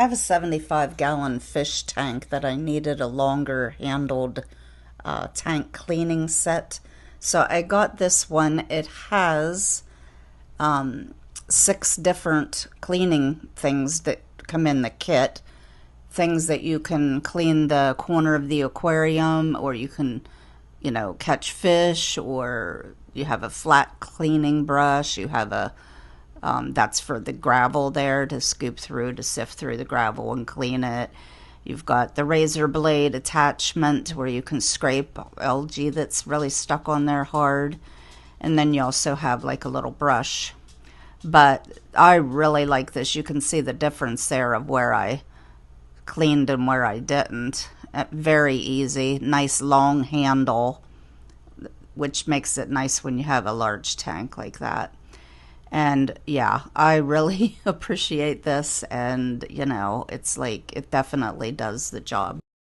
I have a 75-gallon fish tank that I needed a longer handled tank cleaning set. So I got this one. It has six different cleaning things that come in the kit. Things that you can clean the corner of the aquarium, or you can, catch fish, or you have a flat cleaning brush. You have a that's for the gravel there to scoop through, to sift through the gravel and clean it. You've got the razor blade attachment where you can scrape algae that's really stuck on there hard. And then you also have like a little brush. But I really like this. You can see the difference there of where I cleaned and where I didn't. Very easy, nice long handle, which makes it nice when you have a large tank like that. And yeah, I really appreciate this. And, it's like, it definitely does the job.